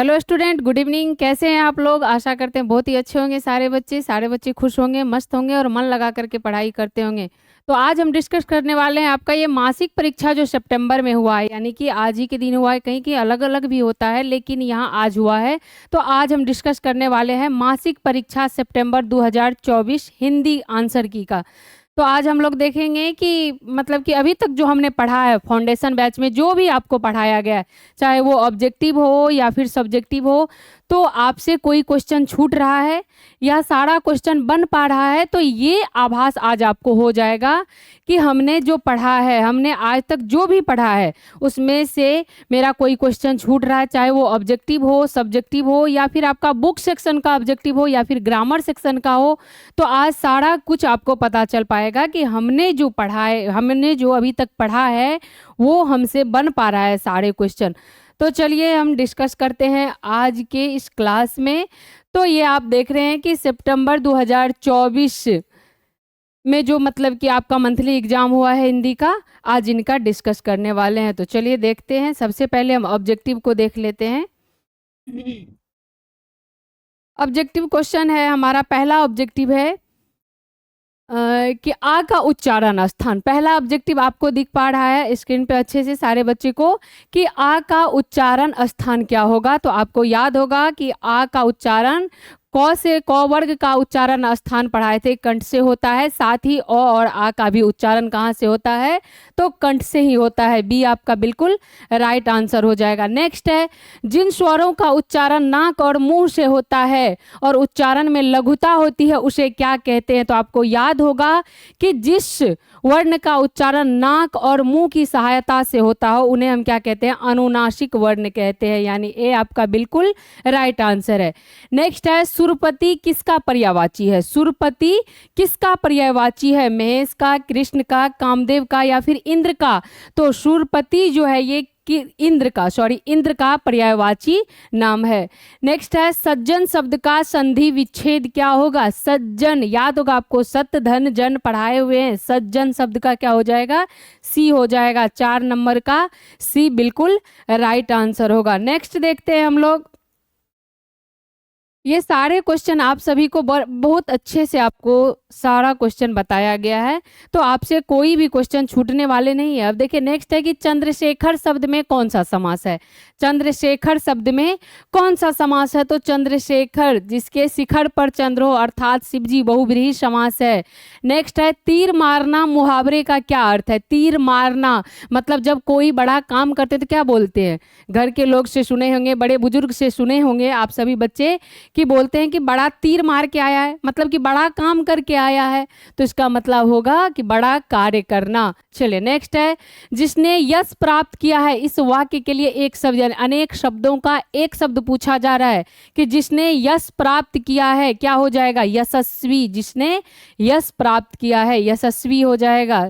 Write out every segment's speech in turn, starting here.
Hello student, good evening. कैसे हैं आप लोग? आशा करते हैं बहुत ही अच्छे होंगे। सारे बच्चे खुश होंगे, मस्त होंगे और मन लगा करके पढ़ाई करते होंगे। तो आज हम डिस्कस करने वाले हैं आपका ये मासिक परीक्षा जो सितंबर में हुआ है, यानी कि आज ही के दिन हुआ है। कहीं कहीं अलग अलग भी होता है, लेकिन यहाँ आज हुआ है। तो आज हम डिस्कस करने वाले हैं मासिक परीक्षा सितंबर 2024 हिंदी आंसर की का। तो आज हम लोग देखेंगे कि मतलब कि अभी तक जो हमने पढ़ा है फाउंडेशन बैच में, जो भी आपको पढ़ाया गया है, चाहे वो ऑब्जेक्टिव हो या फिर सब्जेक्टिव हो, तो आपसे कोई क्वेश्चन छूट रहा है या सारा क्वेश्चन बन पा रहा है, तो ये आभास आज आपको हो जाएगा कि हमने जो पढ़ा है, हमने आज तक जो भी पढ़ा है उसमें से मेरा कोई क्वेश्चन छूट रहा है, चाहे वो ऑब्जेक्टिव हो, सब्जेक्टिव हो या फिर आपका बुक सेक्शन का ऑब्जेक्टिव हो या फिर ग्रामर सेक्शन का हो। तो आज सारा कुछ आपको पता चल पाएगा कि हमने जो पढ़ा है, हमने जो अभी तक पढ़ा है वो हमसे बन पा रहा है सारे क्वेश्चन। तो चलिए हम डिस्कस करते हैं आज के इस क्लास में। तो ये आप देख रहे हैं कि सितंबर 2024 में जो मतलब कि आपका मंथली एग्जाम हुआ है हिंदी का, आज इनका डिस्कस करने वाले हैं। तो चलिए देखते हैं। सबसे पहले हम ऑब्जेक्टिव को देख लेते हैं। ऑब्जेक्टिव क्वेश्चन है हमारा, पहला ऑब्जेक्टिव है कि आ का उच्चारण स्थान। पहला ऑब्जेक्टिव आपको दिख पा रहा है स्क्रीन पे अच्छे से सारे बच्चे को, कि आ का उच्चारण स्थान क्या होगा। तो आपको याद होगा कि आ का उच्चारण क से क वर्ग का उच्चारण स्थान पढ़ाए थे, कंठ से होता है। साथ ही अ और आ का भी उच्चारण कहाँ से होता है? तो कंठ से ही होता है। बी आपका बिल्कुल राइट आंसर हो जाएगा। नेक्स्ट है, जिन स्वरों का उच्चारण नाक और मुंह से होता है और उच्चारण में लघुता होती है उसे क्या कहते हैं? तो आपको याद होगा कि जिस वर्ण का उच्चारण नाक और मुंह की सहायता से होता हो उन्हें हम क्या कहते हैं? अनुनासिक वर्ण कहते हैं, यानी ए आपका बिल्कुल राइट आंसर है। नेक्स्ट है, सुरपति किसका पर्यायवाची है? सुरपति किसका पर्यायवाची है? महेश का, कृष्ण का, कामदेव का या फिर इंद्र का? तो सुरपति जो है ये कि इंद्र का पर्यायवाची नाम है। नेक्स्ट है, सज्जन शब्द का संधि विच्छेद क्या होगा? सज्जन याद होगा आपको, सत धन जन पढ़ाए हुए हैं। सज्जन शब्द का क्या हो जाएगा? सी हो जाएगा। 4 नंबर का सी बिल्कुल राइट आंसर होगा। नेक्स्ट देखते हैं हम लोग। ये सारे क्वेश्चन आप सभी को बहुत अच्छे से आपको सारा क्वेश्चन बताया गया है, तो आपसे कोई भी क्वेश्चन छूटने वाले नहीं है। अब देखिए नेक्स्ट है कि चंद्रशेखर शब्द में कौन सा समास है? चंद्रशेखर शब्द में कौन सा समास है? तो चंद्रशेखर जिसके शिखर पर चंद्र हो अर्थात शिवजी बहुव्रीहि समास है। नेक्स्ट है, तीर मारना मुहावरे का क्या अर्थ है? तीर मारना मतलब जब कोई बड़ा काम करते तो क्या बोलते हैं? घर के लोग से सुने होंगे, बड़े बुजुर्ग से सुने होंगे आप सभी बच्चे, कि बोलते हैं कि बड़ा तीर मार के आया है, मतलब कि बड़ा काम करके आया है। तो इसका मतलब होगा कि बड़ा कार्य करना। चलिए नेक्स्ट है, जिसने यश प्राप्त किया है। इस वाक्य के लिए एक शब्द यानी अनेक शब्दों का एक शब्द पूछा जा रहा है कि जिसने यश प्राप्त किया है क्या हो जाएगा? यशस्वी। जिसने यश प्राप्त किया है यशस्वी हो जाएगा।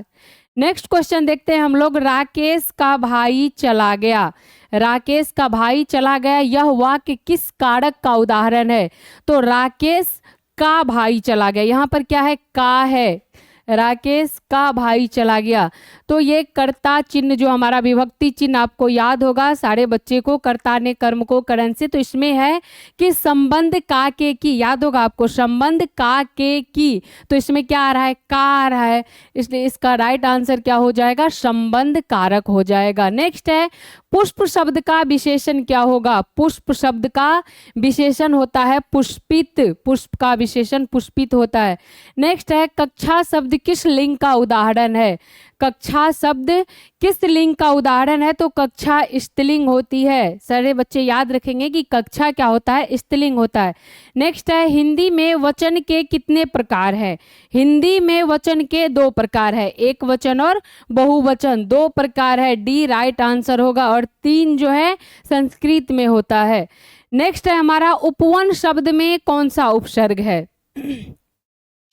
नेक्स्ट क्वेश्चन देखते हैं हम लोग। राकेश का भाई चला गया। राकेश का भाई चला गया, यह वाक्य किस कारक का उदाहरण है? तो राकेश का भाई चला गया, यहाँ पर क्या है? का है। राकेश का भाई चला गया, तो ये कर्ता चिन्ह जो हमारा विभक्ति चिन्ह आपको याद होगा सारे बच्चे को, कर्ता ने कर्म को करण से, तो इसमें है कि संबंध का के की, याद होगा आपको, संबंध का के की। तो इसमें क्या आ रहा है? का आ रहा है, इसलिए इसका राइट आंसर क्या हो जाएगा? संबंध कारक हो जाएगा। नेक्स्ट है, पुष्प शब्द का विशेषण क्या होगा? पुष्प शब्द का विशेषण होता है पुष्पित। पुष्प का विशेषण पुष्पित होता है। नेक्स्ट है, कक्षा शब्द किस लिंग का उदाहरण है? कक्षा शब्द किस लिंग का उदाहरण है? तो कक्षा स्त्रीलिंग होती है। सारे बच्चे याद रखेंगे कि कक्षा क्या होता है? स्त्रीलिंग होता है। नेक्स्ट है, हिंदी में वचन के कितने प्रकार है? हिंदी में वचन के 2 प्रकार है, एक वचन और बहुवचन। 2 प्रकार है, डी राइट आंसर होगा। और 3 जो है संस्कृत में होता है। नेक्स्ट है हमारा, उपवन शब्द में कौन सा उपसर्ग है?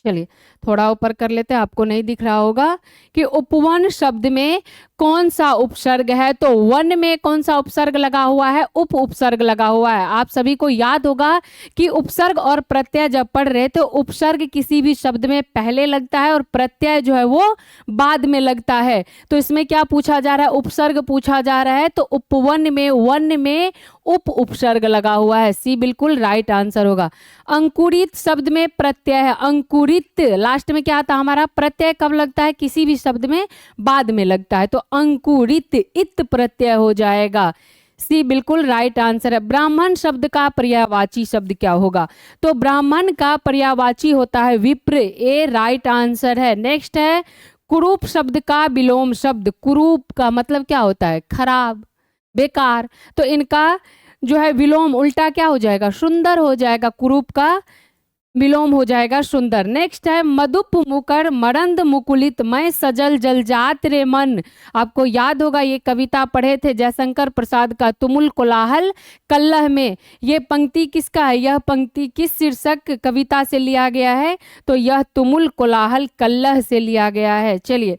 चलिए थोड़ा ऊपर कर लेते हैं, आपको नहीं दिख रहा होगा कि उपवन शब्द में कौन सा उपसर्ग है? तो वन में कौन सा उपसर्ग लगा हुआ है? उप उपसर्ग लगा हुआ है। आप सभी को याद होगा कि उपसर्ग और प्रत्यय जब पढ़ रहे थे, उपसर्ग किसी भी शब्द में पहले लगता है और प्रत्यय जो है वो बाद में लगता है। तो इसमें क्या पूछा जा रहा है? उपसर्ग पूछा जा रहा है। तो उपवन में, वन में उप उपसर्ग लगा हुआ है। सी बिल्कुल राइट आंसर होगा। अंकुरित शब्द में प्रत्यय है। अंकुरित लास्ट में क्या आता है हमारा? प्रत्यय कब लगता है? किसी भी शब्द में बाद में लगता है। तो अंकुरित इत प्रत्यय हो जाएगा। सी बिल्कुल राइट आंसर है। ब्राह्मण शब्द का पर्यायवाची शब्द क्या होगा? तो ब्राह्मण का पर्यायवाची होता है विप्र। ए राइट आंसर है। नेक्स्ट है कुरूप शब्द का विलोम शब्द। कुरूप का मतलब क्या होता है? खराब, बेकार। तो इनका जो है विलोम उल्टा क्या हो जाएगा? सुंदर हो जाएगा। कुरूप का विलोम हो जाएगा सुंदर। नेक्स्ट है मधुप मुकर मरंद मुकुलित मैं सजल जलजात रे मन। आपको याद होगा, ये कविता पढ़े थे जयशंकर प्रसाद का तुमुल कोलाहल कल्लह में। ये पंक्ति किसका है? यह पंक्ति किस शीर्षक कविता से लिया गया है? तो यह तुमुल कोलाहल कल्लह से लिया गया है। चलिए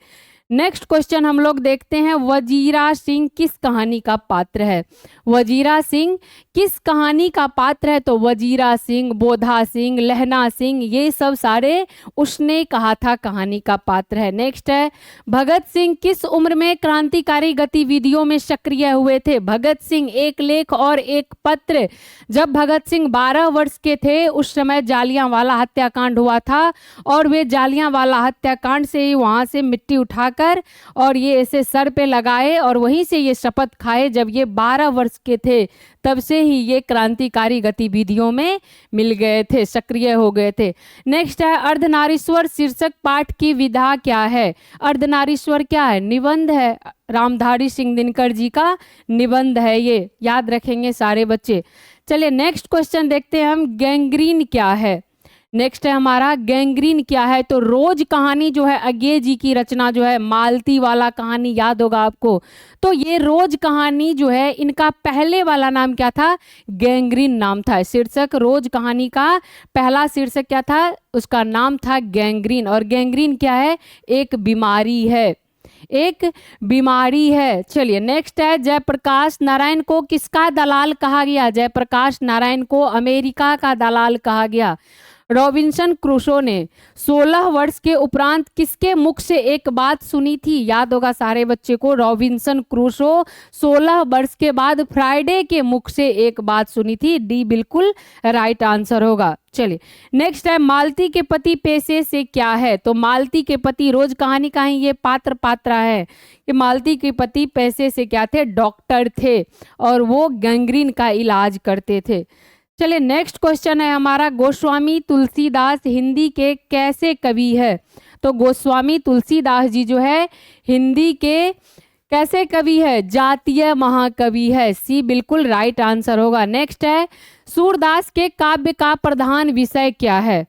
नेक्स्ट क्वेश्चन हम लोग देखते हैं। वजीरा सिंह किस कहानी का पात्र है? वजीरा सिंह किस कहानी का पात्र है? तो वजीरा सिंह, बोधा सिंह, लहना सिंह, ये सब सारे उसने कहा था कहानी का पात्र है। नेक्स्ट है भगत सिंह किस उम्र में क्रांतिकारी गतिविधियों में सक्रिय हुए थे? भगत सिंह एक लेख और एक पत्र। जब भगत सिंह 12 वर्ष के थे उस समय जालियांवाला हत्याकांड हुआ था और वे जालियांवाला हत्याकांड से ही वहां से मिट्टी उठाकर और ये ऐसे सर पे लगाए और वहीं से ये शपथ खाए जब ये 12 वर्ष के थे। तब से ही ये क्रांतिकारी गतिविधियों में मिल गए थे, सक्रिय हो गए थे। नेक्स्ट है अर्धनारीश्वर शीर्षक पाठ की विधा क्या है? अर्धनारीश्वर क्या है? निबंध है। रामधारी सिंह दिनकर जी का निबंध है, ये याद रखेंगे सारे बच्चे। चलिए नेक्स्ट क्वेश्चन देखते हैं हम। गैंग्रीन क्या है? नेक्स्ट है हमारा गैंग्रीन क्या है? तो रोज कहानी जो है अज्ञे जी की रचना जो है, मालती वाला कहानी याद होगा आपको। तो ये रोज कहानी जो है इनका पहले वाला नाम क्या था? गैंग्रीन नाम था। शीर्षक रोज कहानी का पहला शीर्षक क्या था? उसका नाम था गैंग्रीन। और गैंग्रीन क्या है? एक बीमारी है, एक बीमारी है। चलिए नेक्स्ट है जयप्रकाश नारायण को किसका दलाल कहा गया? जयप्रकाश नारायण को अमेरिका का दलाल कहा गया। रॉबिन्सन क्रूसो ने 16 वर्ष के उपरांत किसके मुख से एक बात सुनी थी? याद होगा सारे बच्चे को। रॉबिन्सन क्रूसो 16 वर्ष के बाद फ्राइडे के मुख से एक बात सुनी थी। डी बिल्कुल राइट आंसर होगा। चलिए नेक्स्ट है मालती के पति पेशे से क्या है? तो मालती के पति रोज कहानी का ही ये पात्रा है कि मालती के पति पेशे से क्या थे? डॉक्टर थे और वो गैंग्रीन का इलाज करते थे। चलिए नेक्स्ट क्वेश्चन है हमारा। गोस्वामी तुलसीदास हिंदी के कैसे कवि है? तो गोस्वामी तुलसीदास जी जो है हिंदी के कैसे कवि है? जातीय महाकवि है। सी बिल्कुल राइट आंसर होगा। नेक्स्ट है सूरदास के काव्य का प्रधान विषय क्या है?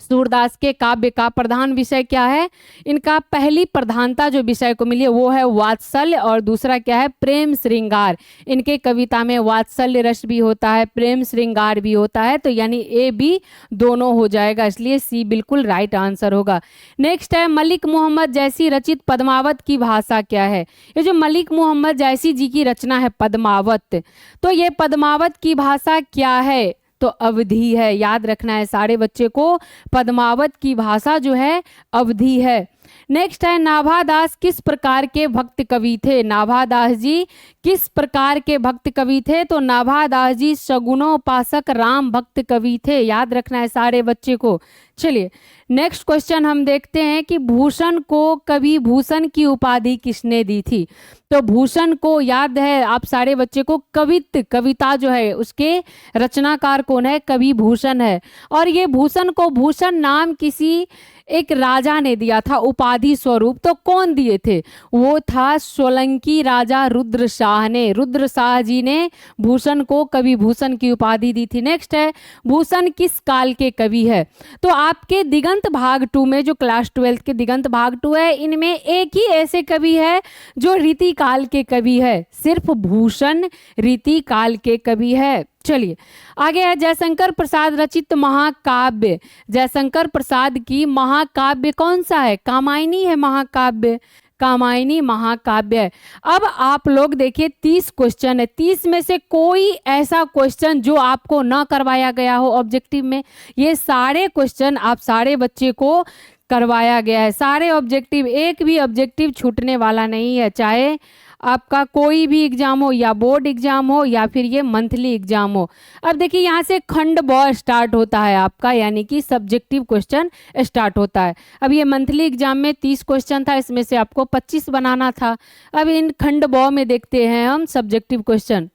सूरदास के काव्य का प्रधान विषय क्या है? इनका पहली प्रधानता जो विषय को मिली है वो है वात्सल्य और दूसरा क्या है? प्रेम श्रृंगार। इनके कविता में वात्सल्य रस भी होता है, प्रेम श्रृंगार भी होता है। तो यानी ए बी दोनों हो जाएगा, इसलिए सी बिल्कुल राइट आंसर होगा। नेक्स्ट है मलिक मोहम्मद जैसी रचित पद्मावत की भाषा क्या है? ये जो मलिक मोहम्मद जैसी जी की रचना है पद्मावत, तो ये पद्मावत की भाषा क्या है? तो अवधी है। याद रखना है सारे बच्चे को, पद्मावत की भाषा जो है अवधी है। नेक्स्ट है नाभादास किस प्रकार के भक्त कवि थे? नाभादास जी किस प्रकार के भक्त कवि थे? तो नाभादास जी सगुणोपासक राम भक्त कवि थे। याद रखना है सारे बच्चे को। चलिए नेक्स्ट क्वेश्चन हम देखते हैं कि भूषण को कवि भूषण की उपाधि किसने दी थी? तो भूषण को याद है आप सारे बच्चे को, कविता जो है उसके रचनाकार कौन है? कवि भूषण है। और ये भूषण को भूषण नाम किसी एक राजा ने दिया था उपाधि स्वरूप। तो कौन दिए थे? वो था सोलंकी राजा रुद्र शाह ने। रुद्र शाह जी ने भूषण को कवि भूषण की उपाधि दी थी। नेक्स्ट है भूषण किस काल के कवि है? तो आपके दिगंत भाग 2 में जो क्लास 12 के दिगंत भाग 2 है, इनमें एक ही ऐसे कवि है जो रीति काल के कवि है। सिर्फ भूषण रीति काल के कवि है। चलिए आगे है जयशंकर प्रसाद रचित महाकाव्य। जयशंकर प्रसाद की महाकाव्य कौन सा है? कामायनी है महाकाव्य। कामायनी महाकाव्य। अब आप लोग देखिए 30 क्वेश्चन है, 30 में से कोई ऐसा क्वेश्चन जो आपको ना करवाया गया हो ऑब्जेक्टिव में, ये सारे क्वेश्चन आप सारे बच्चे को करवाया गया है। सारे ऑब्जेक्टिव, एक भी ऑब्जेक्टिव छूटने वाला नहीं है, चाहे आपका कोई भी एग्जाम हो या बोर्ड एग्जाम हो या फिर ये मंथली एग्जाम हो। अब देखिए यहाँ से खंड ब स्टार्ट होता है आपका, यानी कि सब्जेक्टिव क्वेश्चन स्टार्ट होता है। अब ये मंथली एग्जाम में 30 क्वेश्चन था, इसमें से आपको 25 बनाना था। अब इन खंड ब में देखते हैं हम सब्जेक्टिव क्वेश्चन।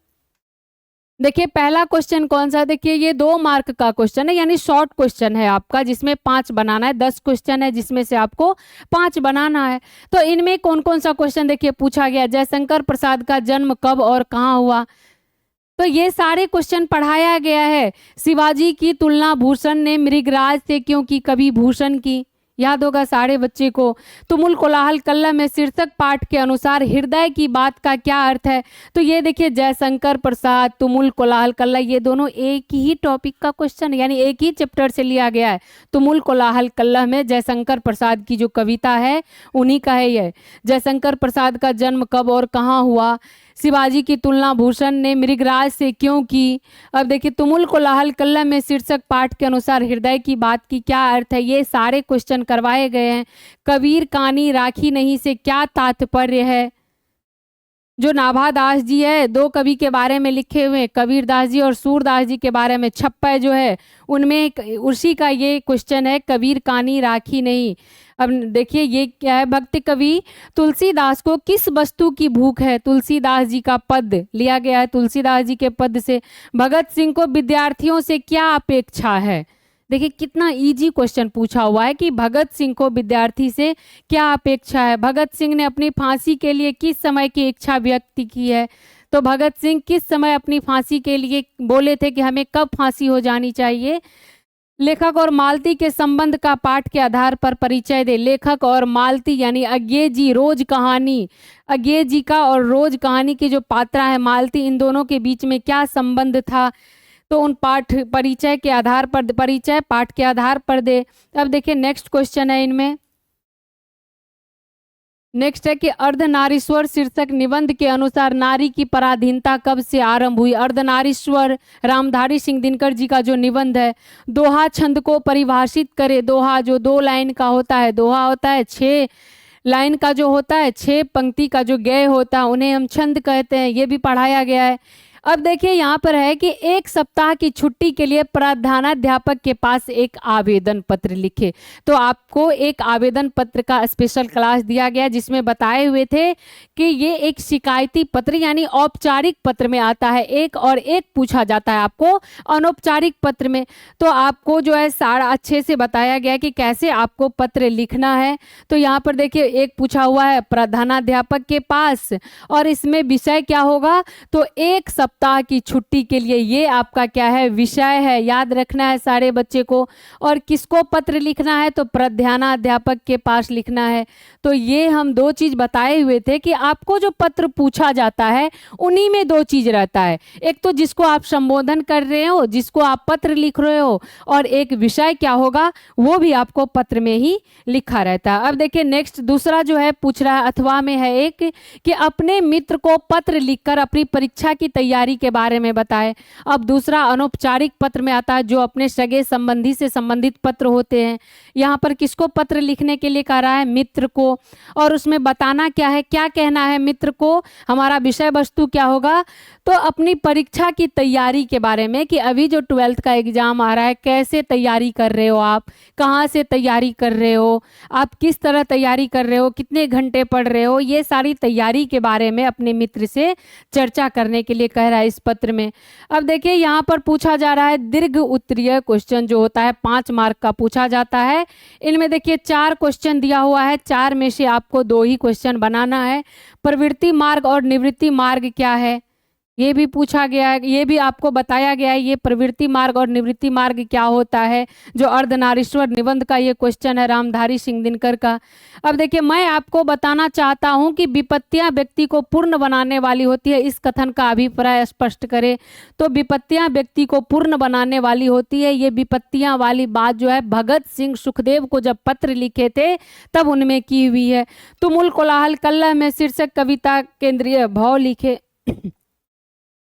देखिए पहला क्वेश्चन कौन सा, देखिए ये 2 मार्क का क्वेश्चन है, यानी शॉर्ट क्वेश्चन है आपका, जिसमें 5 बनाना है। 10 क्वेश्चन है जिसमें से आपको 5 बनाना है। तो इनमें कौन कौन सा क्वेश्चन देखिए पूछा गया, जयशंकर प्रसाद का जन्म कब और कहाँ हुआ, तो ये सारे क्वेश्चन पढ़ाया गया है। शिवाजी की तुलना भूषण ने मृगराज से क्यों की, कवि भूषण की, याद होगा सारे बच्चे को। तुमुल कोलाहल कल्लम में शीर्षक पाठ के अनुसार हृदय की बात का क्या अर्थ है, तो ये देखिए जयशंकर प्रसाद, तुमुल कोलाहल कल्ला, ये दोनों एक ही टॉपिक का क्वेश्चन, यानी एक ही चैप्टर से लिया गया है। तुमुल कोलाहल कल्ला में जयशंकर प्रसाद की जो कविता है उन्हीं का है ये। जयशंकर प्रसाद का जन्म कब और कहाँ हुआ, शिवाजी की तुलना भूषण ने मृगराज से क्यों की। अब देखिए तुमुल कोलाहल कल्लम में शीर्षक पाठ के अनुसार हृदय की बात की क्या अर्थ है, ये सारे क्वेश्चन करवाए गए हैं। कबीर कानी राखी नहीं से क्या तात्पर्य है। जो नाभादास जी है 2 कवि के बारे में लिखे हुए, कबीरदास जी और सूरदास जी के बारे में, छप्पा जो है उनमें उसी का ये क्वेश्चन है, कबीर कानी राखी नहीं। अब देखिए ये क्या है, भक्ति कवि तुलसीदास को किस वस्तु की भूख है, तुलसीदास जी का पद लिया गया है, तुलसीदास जी के पद से। भगत सिंह को विद्यार्थियों से क्या अपेक्षा है, देखिए कितना इजी क्वेश्चन पूछा हुआ है कि भगत सिंह को विद्यार्थी से क्या अपेक्षा है। भगत सिंह ने अपनी फांसी के लिए किस समय की इच्छा व्यक्त की है, तो भगत सिंह किस समय अपनी फांसी के लिए बोले थे कि हमें कब फांसी हो जानी चाहिए। लेखक और मालती के संबंध का पाठ के आधार पर परिचय दे। लेखक और मालती यानी अज्ञे जी, रोज कहानी, अज्ञे जी का और रोज कहानी की जो पात्रा है मालती, इन दोनों के बीच में क्या संबंध था, तो उन पाठ परिचय के आधार पर, परिचय पाठ के आधार पर दे। अब देखिए नेक्स्ट क्वेश्चन है इनमें, नेक्स्ट है कि अर्धनारीश्वर शीर्षक निबंध के अनुसार नारी की पराधीनता कब से आरंभ हुई। अर्धनारीश्वर रामधारी सिंह दिनकर जी का जो निबंध है। दोहा छंद को परिभाषित करे। दोहा जो 2 लाइन का होता है, दोहा होता है 6 लाइन का जो होता है, 6 पंक्ति का जो गेय होता है, उन्हें हम छंद कहते हैं, ये भी पढ़ाया गया है। अब देखिए यहाँ पर है कि 1 सप्ताह की छुट्टी के लिए प्रधानाध्यापक के पास एक आवेदन पत्र लिखे। तो आपको एक आवेदन पत्र का स्पेशल क्लास दिया गया जिसमें बताए हुए थे कि ये एक शिकायती पत्र यानी औपचारिक पत्र में आता है, एक और एक पूछा जाता है आपको अनौपचारिक पत्र में। तो आपको जो है सारा अच्छे से बताया गया कि कैसे आपको पत्र लिखना है। तो यहाँ पर देखिए एक पूछा हुआ है प्रधानाध्यापक के पास, और इसमें विषय क्या होगा, तो 1 सप्ताह की छुट्टी के लिए, ये आपका क्या है, विषय है, याद रखना है सारे बच्चे को। और किसको पत्र लिखना है, तो प्रधानाध्यापक के पास लिखना है। तो ये हम 2 चीज बताए हुए थे कि आपको जो पत्र पूछा जाता है उन्हीं में 2 चीज रहता है, एक तो जिसको आप संबोधन कर रहे हो, जिसको आप पत्र लिख रहे हो, और एक विषय क्या होगा वो भी आपको पत्र में ही लिखा रहता है। अब देखिए नेक्स्ट दूसरा जो है पूछ रहा है, अथवा में है एक कि अपने मित्र को पत्र लिखकर अपनी परीक्षा की तैयारी के बारे में बताएं। अब दूसरा अनौपचारिक पत्र में आता है जो अपने सगे संबंधी से संबंधित पत्र होते हैं। यहाँ पर किसको पत्र लिखने के लिए कह रहा है, मित्र को, और उसमें बताना क्या है, क्या कहना है मित्र को, हमारा विषय वस्तु क्या होगा, तो अपनी परीक्षा की तैयारी के बारे में कि अभी जो 12th का एग्जाम आ रहा है कैसे तैयारी कर रहे हो आप, कहाँ से तैयारी कर रहे हो, आप किस तरह तैयारी कर रहे हो, कितने घंटे पढ़ रहे हो, ये सारी तैयारी के बारे में अपने मित्र से चर्चा करने के लिए कह रहा है इस पत्र में। अब देखिए यहाँ पर पूछा जा रहा है दीर्घ उत्तरीय क्वेश्चन जो होता है 5 मार्क का पूछा जाता है। इनमें देखिए 4 क्वेश्चन दिया हुआ है, 4 में से आपको 2 ही क्वेश्चन बनाना है। प्रवृत्ति मार्ग और निवृत्ति मार्ग क्या है, ये भी पूछा गया है, ये भी आपको बताया गया है, ये प्रवृत्ति मार्ग और निवृत्ति मार्ग क्या होता है। जो अर्धनारीश्वर निबंध का ये क्वेश्चन है रामधारी सिंह दिनकर का। अब देखिए, मैं आपको बताना चाहता हूं कि विपत्तियां व्यक्ति को पूर्ण बनाने वाली होती है, इस कथन का अभिप्राय स्पष्ट करें। तो विपत्तियां व्यक्ति को पूर्ण बनाने वाली होती है, ये विपत्तियां वाली बात जो है भगत सिंह सुखदेव को जब पत्र लिखे थे तब उनमें की हुई है। तुमुल कोलाहल कल्लह में शीर्षक कविता केंद्रीय भाव लिखे।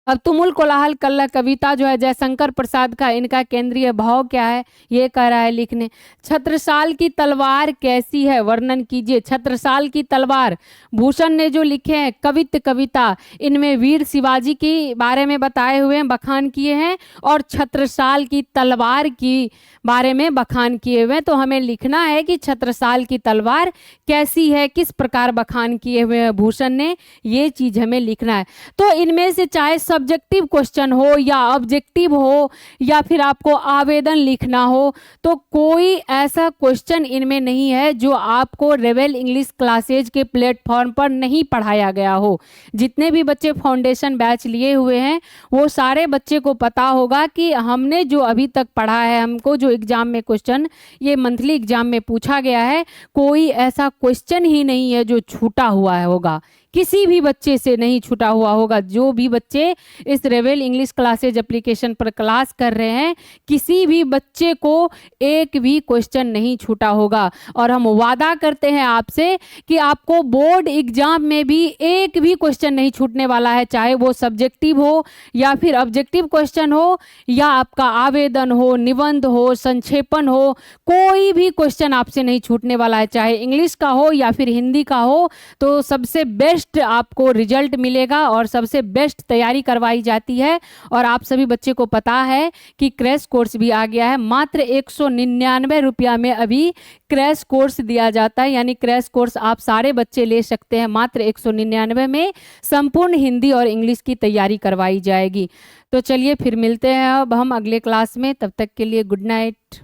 अब तुमुल कोलाहल कल्लह कविता जो है जयशंकर प्रसाद का, इनका केंद्रीय भाव क्या है, ये कह रहा है लिखने। छत्रसाल की तलवार कैसी है, वर्णन कीजिए। छत्रसाल की तलवार भूषण ने जो लिखे हैं कविता, इनमें वीर शिवाजी के बारे में बताए हुए हैं, बखान किए हैं, और छत्रसाल की तलवार की बारे में बखान किए हुए हैं। तो हमें लिखना है कि छत्रसाल की तलवार कैसी है, किस प्रकार बखान किए हुए हैं भूषण ने, ये चीज हमें लिखना है। तो इनमें से चाहे सब्जेक्टिव क्वेश्चन हो या ऑब्जेक्टिव हो या फिर आपको आवेदन लिखना हो, तो कोई ऐसा क्वेश्चन इनमें नहीं है जो आपको रेवेल इंग्लिश क्लासेज के प्लेटफॉर्म पर नहीं पढ़ाया गया हो। जितने भी बच्चे फाउंडेशन बैच लिए हुए हैं वो सारे बच्चे को पता होगा कि हमने जो अभी तक पढ़ा है, हमको जो एग्जाम में क्वेश्चन ये मंथली एग्जाम में पूछा गया है, कोई ऐसा क्वेश्चन ही नहीं है जो छूटा हुआ होगा, किसी भी बच्चे से नहीं छूटा हुआ होगा। जो भी बच्चे इस रेवेल इंग्लिश क्लासेज एप्लीकेशन पर क्लास कर रहे हैं, किसी भी बच्चे को एक भी क्वेश्चन नहीं छूटा होगा। और हम वादा करते हैं आपसे कि आपको बोर्ड एग्जाम में भी एक भी क्वेश्चन नहीं छूटने वाला है, चाहे वो सब्जेक्टिव हो या फिर ऑब्जेक्टिव क्वेश्चन हो या आपका आवेदन हो, निबंध हो, संक्षेपण हो, कोई भी क्वेश्चन आपसे नहीं छूटने वाला है, चाहे इंग्लिश का हो या फिर हिंदी का हो। तो सबसे बेस्ट आपको रिजल्ट मिलेगा और सबसे बेस्ट तैयारी करवाई जाती है। और आप सभी बच्चे को पता है कि क्रैश कोर्स भी आ गया है, मात्र 199 रुपया में अभी क्रैश कोर्स दिया जाता है, यानी क्रैश कोर्स आप सारे बच्चे ले सकते हैं मात्र 199 में। संपूर्ण हिंदी और इंग्लिश की तैयारी करवाई जाएगी। तो चलिए फिर मिलते हैं अब हम अगले क्लास में, तब तक के लिए गुड नाइट।